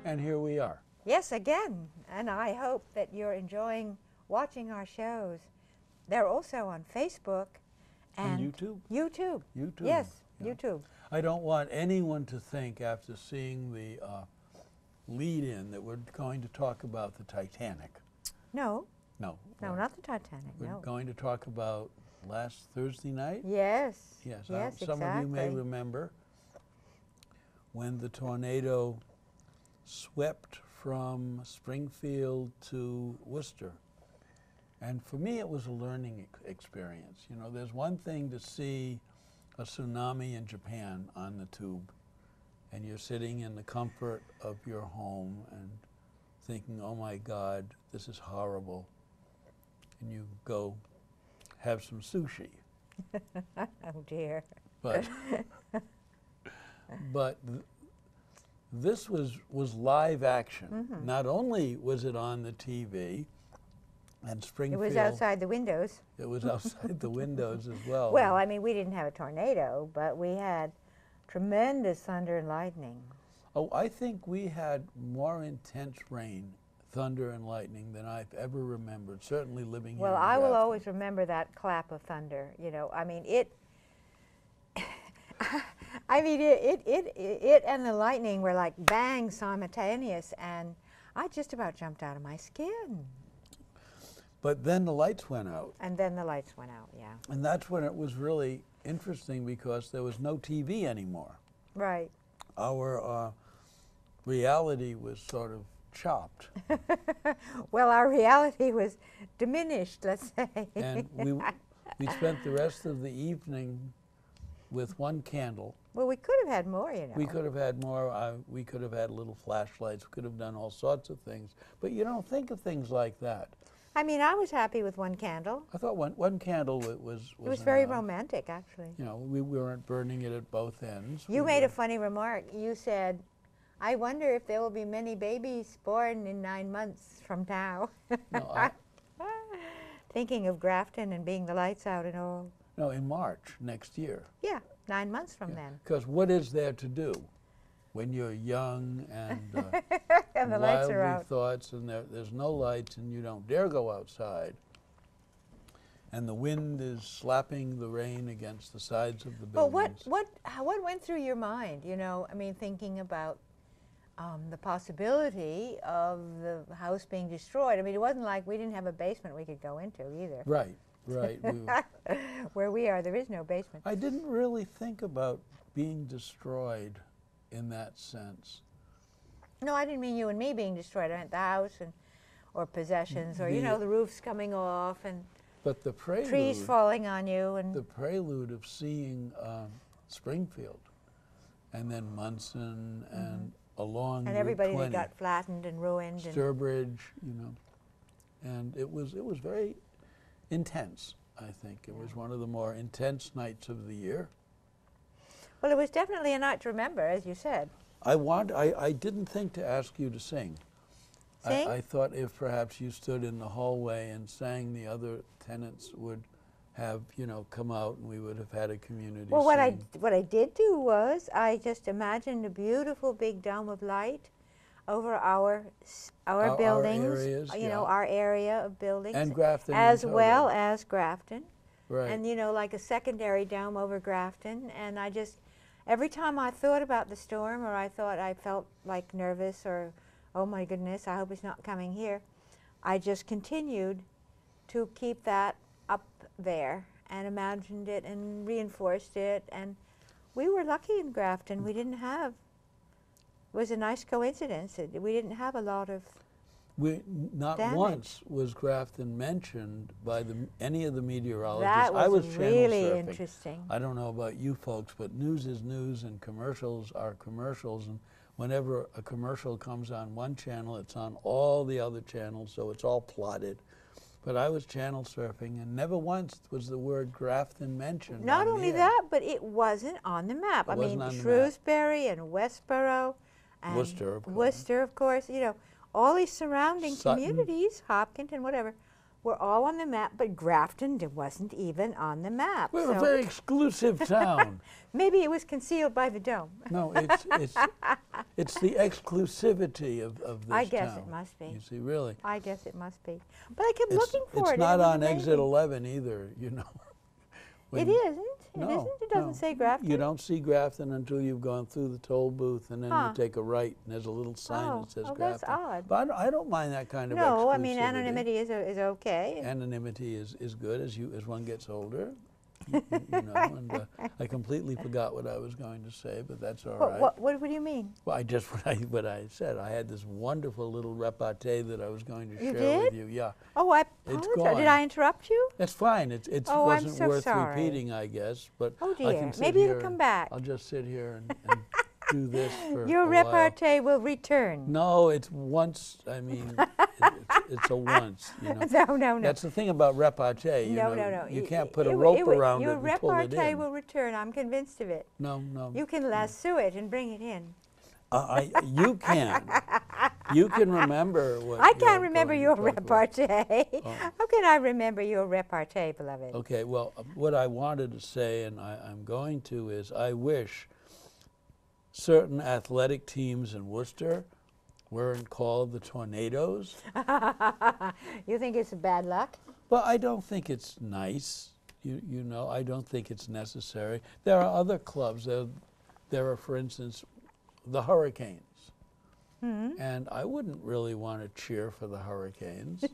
And here we are. Yes, again. And I hope that you're enjoying watching our shows. They're also on Facebook and YouTube. YouTube. YouTube. Yes, yeah. YouTube. I don't want anyone to think after seeing the lead-in that we're going to talk about the Titanic. No. No. No, not the Titanic, We're no. going to talk about last Thursday night. Yes. Yes. Yes, some of you may remember when the tornado swept from Springfield to Worcester. And for me, it was a learning experience. You know, there's one thing to see a tsunami in Japan on the tube, and you're sitting in the comfort of your home and thinking, oh my God, this is horrible. And you go have some sushi. Oh dear. But this was live action. Mm-hmm. Not only was it on the TV, and Springfield. It was outside the windows. It was outside the windows as well. Well, I mean, we didn't have a tornado, but we had tremendous thunder and lightning. Oh, I think we had more intense rain, thunder and lightning than I've ever remembered, certainly living here. Well, in I will Grafton. always remember that clap of thunder. You know, I mean, it and the lightning were like bang simultaneous, and I just about jumped out of my skin. But then the lights went out. And then the lights went out, yeah. And that's when it was really interesting because there was no TV anymore. Right. Our reality was sort of chopped. Well, our reality was diminished, let's say. And we spent the rest of the evening with one candle. Well, we could have had more, you know. We could have had more. We could have had little flashlights. We could have done all sorts of things. But you don't think of things like that. I mean, I was happy with one candle. I thought one candle was It was very enough. romantic, actually. You know, we weren't burning it at both ends. You made a funny remark. You said, I wonder if there will be many babies born in 9 months from now. No, Thinking of Grafton and being the lights out and all. no, in March next year. Yeah, 9 months from then. Because what is there to do when you're young and, And the lights are wildly out. thoughts and there's no lights and you don't dare go outside. And the wind is slapping the rain against the sides of the buildings. But what went through your mind, you know, I mean, thinking about the possibility of the house being destroyed? I mean, it wasn't like we didn't have a basement we could go into either. Right, right. Where we are, there is no basement. I didn't really think about being destroyed in that sense. No, I didn't mean you and me being destroyed. I meant the house and or possessions or, you know, the roofs coming off and but the prelude, trees falling on you. And the prelude of seeing Springfield and then Munson and along and Route everybody 20, that got flattened and ruined. Sturbridge, you know. And it was very intense, I think. It was one of the more intense nights of the year. Well, it was definitely a night to remember, as you said. I didn't think to ask you to sing. Sing? I thought if perhaps you stood in the hallway and sang, the other tenants would have, you know, come out and we would have had a community Well, sing. what I did do was I just imagined a beautiful big dome of light over our buildings, areas, you know, our area of buildings. And Grafton as in well total. as Grafton. Right. And, you know, like a secondary dome over Grafton. And I just, every time I thought about the storm or I thought I felt like nervous or, oh my goodness, I hope it's not coming here, I just continued to keep that up there and imagined it and reinforced it. And we were lucky in Grafton. We didn't have, it was a nice coincidence. We didn't have a lot of Not damage. once was Grafton mentioned by any of the meteorologists. That was, I was channel really surfing. interesting. I don't know about you folks, but news is news and commercials are commercials. And whenever a commercial comes on one channel, it's on all the other channels, so it's all plotted. But I was channel surfing, and never once was the word Grafton mentioned. Not on only the air. that, but it wasn't on the map. It I mean, wasn't on the map. Shrewsbury and Westboro and Worcester, of course. Worcester, of course, you know, all these surrounding Sutton. communities, Hopkinton, whatever, were all on the map, but Grafton wasn't even on the map. We're a very exclusive town. Maybe it was concealed by the dome. No, it's the exclusivity of this town. I guess it must be. You see, really. I guess it must be. But I kept looking for it. It's not on exit 11 either, you know. It isn't? No, it isn't? It doesn't say Grafton? You don't see Grafton until you've gone through the toll booth, and then you take a right, and there's a little sign that says Grafton. That's odd. But I don't mind that kind of exclusivity. No, I mean, anonymity is okay. Anonymity is good as one gets older. You know, and I completely forgot what I was going to say, but that's all right. What do you mean? Well, what I said. I had this wonderful little repartee that I was going to share with you. Yeah. Oh, I apologize. It's gone. Did I interrupt you? It's fine. It wasn't so worth sorry. repeating, I guess. But oh dear. I can sit Maybe here it'll come back. I'll just sit here and do this for Your a while. repartee will return. No, it's once. I mean, it's a once. You know? No. That's the thing about repartee. No. You can't put a rope around it and pull it in. Your repartee will return. I'm convinced of it. No. You can lasso it and bring it in. You can. You can remember what. I can't remember your repartee. Oh. How can I remember your repartee, beloved? Okay. Well, what I wanted to say, and I'm going to, is I wish certain athletic teams in Worcester weren't called the Tornadoes. You think it's bad luck? Well, I don't think it's nice. You know, I don't think it's necessary. There are other clubs. There are, for instance, the Hurricanes. Mm-hmm. And I wouldn't really want to cheer for the Hurricanes.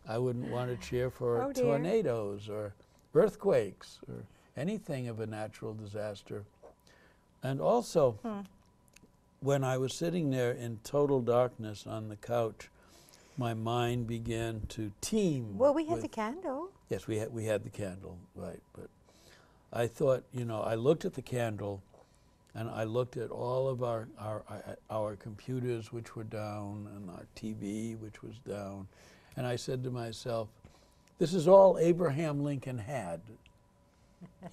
I wouldn't want to cheer for tornadoes or earthquakes or anything of a natural disaster. And also, when I was sitting there in total darkness on the couch, my mind began to teem. Well, we had the candle. Yes, we had the candle, right. But I thought, you know, I looked at the candle, and I looked at all of our computers, which were down, and our TV, which was down, and I said to myself, this is all Abraham Lincoln had.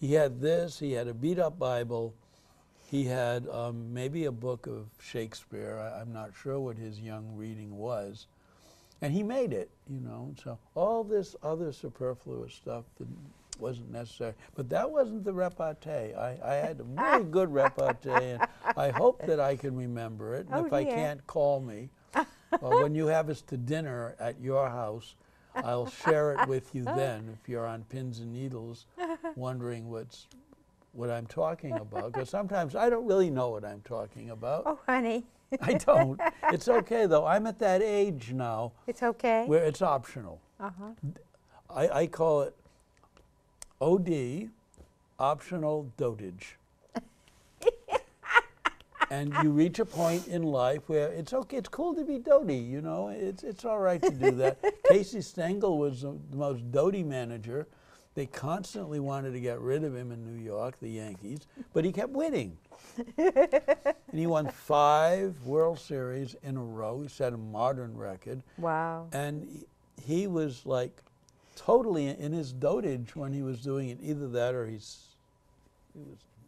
He had this, he had a beat-up Bible, he had maybe a book of Shakespeare. I'm not sure what his young reading was. And he made it, you know. So all this other superfluous stuff that wasn't necessary. But that wasn't the repartee. I had a very good repartee, and I hope that I can remember it. And if I can't, call me. Or when you have us to dinner at your house, I'll share it with you then if you're on pins and needles wondering what I'm talking about. Because sometimes I don't really know what I'm talking about. Oh, honey. I don't. It's okay, though. I'm at that age now. It's okay? Where it's optional. Uh-huh. I call it OD, optional dotage. And you reach a point in life where it's okay, it's cool to be doty, you know. It's all right to do that. Casey Stengel was the most doty manager. They constantly wanted to get rid of him in New York, the Yankees, but he kept winning. And he won 5 World Series in a row. He set a modern record. Wow. And he was like totally in his dotage when he was doing it. Either that or he was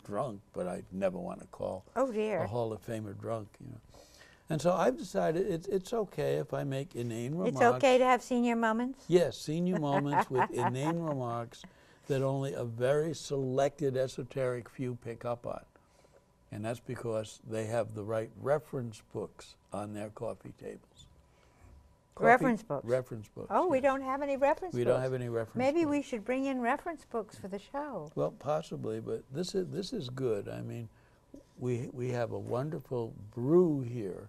drunk, but I never want to call a Hall of Famer drunk, you know. And so I've decided it's okay if I make inane remarks. It's okay to have senior moments? Yes, senior moments with inane remarks that only a very selected esoteric few pick up on. And that's because they have the right reference books on their coffee tables. Reference books? Reference books. Oh, we don't have any reference books. We don't have any reference books. Maybe we should bring in reference books for the show. Well, possibly, but this is good. I mean, we have a wonderful brew here.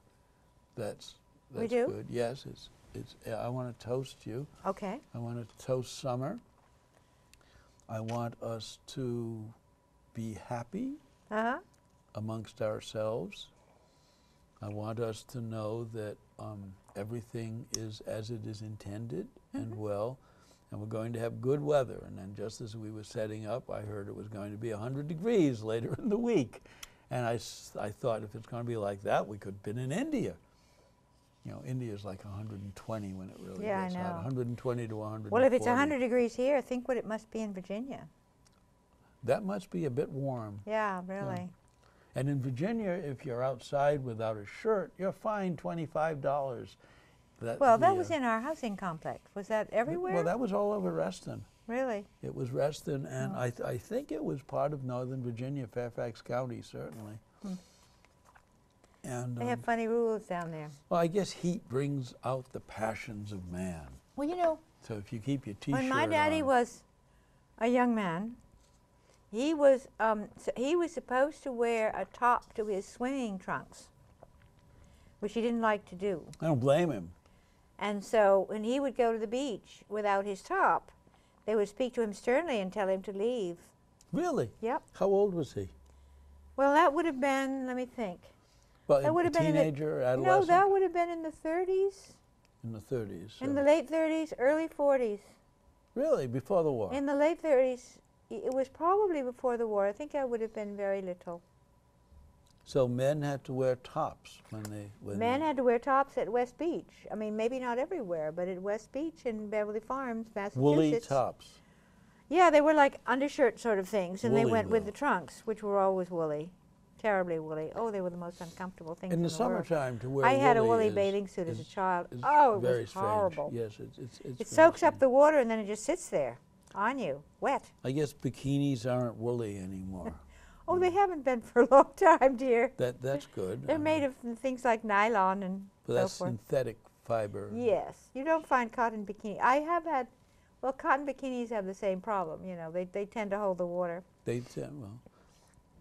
That's we do? Good. Yes, I want to toast you. Okay. I want to toast summer. I want us to be happy amongst ourselves. I want us to know that everything is as it is intended and well, and we're going to have good weather. And then just as we were setting up, I heard it was going to be 100 degrees later in the week. And I thought if it's going to be like that, we could have been in India. You know, India is like 120 when it really gets hot. 120 to 140. Well, if it's 100 degrees here, think what it must be in Virginia. That must be a bit warm. Yeah, really. And in Virginia, if you're outside without a shirt, you're fined $25. Well, that was in our housing complex. Was that everywhere? Well, that was all over Reston. Really? It was Reston, and I think it was part of Northern Virginia, Fairfax County, certainly. And They have funny rules down there. well, I guess heat brings out the passions of man. Well, you know, So if you keep your T-shirt when my daddy on, was a young man, he was supposed to wear a top to his swimming trunks, which he didn't like to do. I don't blame him. And so when he would go to the beach without his top, they would speak to him sternly and tell him to leave. Really? Yep. How old was he? Well, that would have been, let me think. Well, That would a have been teenager, No, adolescent? that would have been in the 30s, In the 30s. in so- the late 30s, early 40s. Really? Before the war? In the late 30s, it was probably before the war. I think I would have been very little. So men had to wear tops when Men had to wear tops at West Beach. I mean, maybe not everywhere, but at West Beach in Beverly Farms, Massachusetts. woolly tops. Yeah, they were like undershirt sort of things, and they Woolly, went with though. the trunks, which were always woolly, terribly woolly. Oh, they were the most uncomfortable things In the world. summertime, to wear I had a woolly is- bathing suit as a is- child. is Oh, it very was strange. horrible. Yes, it's It very soaks up strange. the water, and then it just sits there on you, wet. I guess bikinis aren't woolly anymore. Oh, they haven't been for a long time, dear. That's good. They're made of things like nylon and But so that's forth. synthetic fiber. Yes, you don't find cotton bikini. I have had, well, cotton bikinis have the same problem. You know, they tend to hold the water. They tend, well,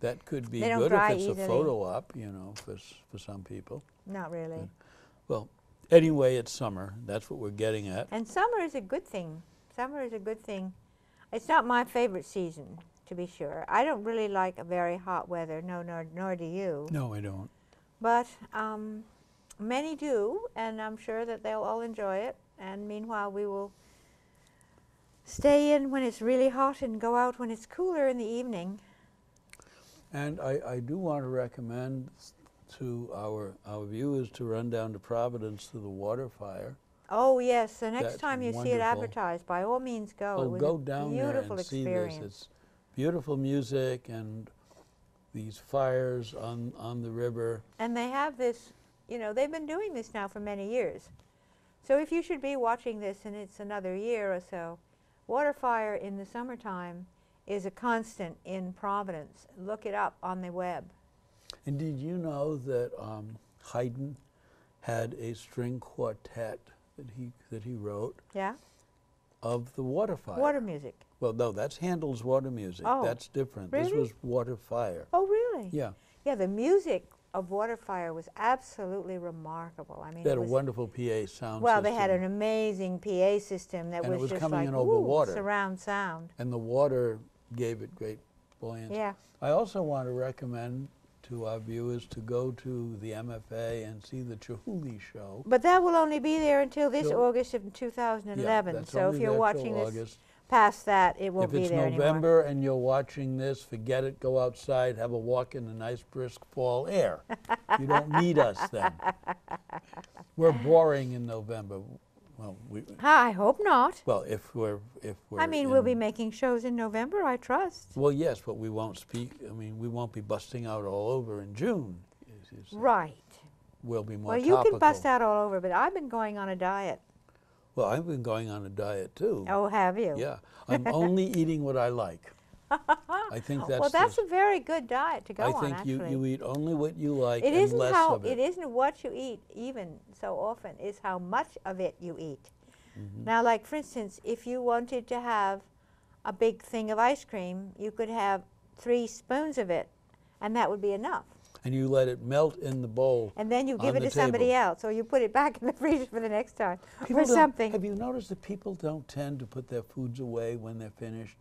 that could be They don't good dry if it's easily. a photo op, you know, for some people. Not really. Well, anyway, it's summer. That's what we're getting at. And summer is a good thing. Summer is a good thing. It's not my favorite season, to be sure. I don't really like a very hot weather. No, nor do you. No, I don't. But many do, and I'm sure that they'll all enjoy it. And meanwhile, we will stay in when it's really hot and go out when it's cooler in the evening. And I do want to recommend to our viewers to run down to Providence to the water fire. Oh yes, the next That's time you see it wonderful. advertised, by all means go. Oh, It was go a down there beautiful and see experience. this. It's beautiful music and these fires on the river. And they have this, you know, they've been doing this now for many years. So if you should be watching this and it's another year or so, water fire in the summertime is a constant in Providence. Look it up on the web. And did you know that Haydn had a string quartet that he wrote Yeah? of the water fire? Water music. Well, no, that's Handel's water music. Oh, That's different. This really? was water fire. Oh, really? Yeah. Yeah, the music of water fire was absolutely remarkable. I mean, They had it a was, wonderful PA sound well, system. they had an amazing PA system that And it was was just coming like in over woo, water. surround sound. And the water gave it great buoyancy. Yeah. I also want to recommend to our viewers to go to the MFA and see the Chihuly show. But that will only be there until this Till- August of 2011. that's So if only you're there watching till this August. past that, it won't If be it's there anymore. November and you're watching this, forget it. Go outside, have a walk in the nice brisk fall air. You don't need us then. We're boring in November. Well, I hope not. well, if we're I mean, we'll be in- making shows in November, I trust. Well, yes, but we won't speak. I mean, we won't be busting out all over in June. Right. We'll be more Well, you topical. can bust out all over, but I've been going on a diet. Well, I've been going on a diet too. Oh, have you? Yeah, I'm only eating what I like. I think that's. Well, that's the- a very good diet to go I on, think actually. you eat only what you like It and isn't less how of it. it isn't what you eat even so often, is how much of it you eat. Mm-hmm. Now, like for instance, if you wanted to have a big thing of ice cream, you could have 3 spoons of it, and that would be enough. And you let it melt in the bowl. And then you give on it the to somebody table. else, or you put it back in the freezer for the next time, People or don't- something. Have you noticed that people don't tend to put their foods away when they're finished?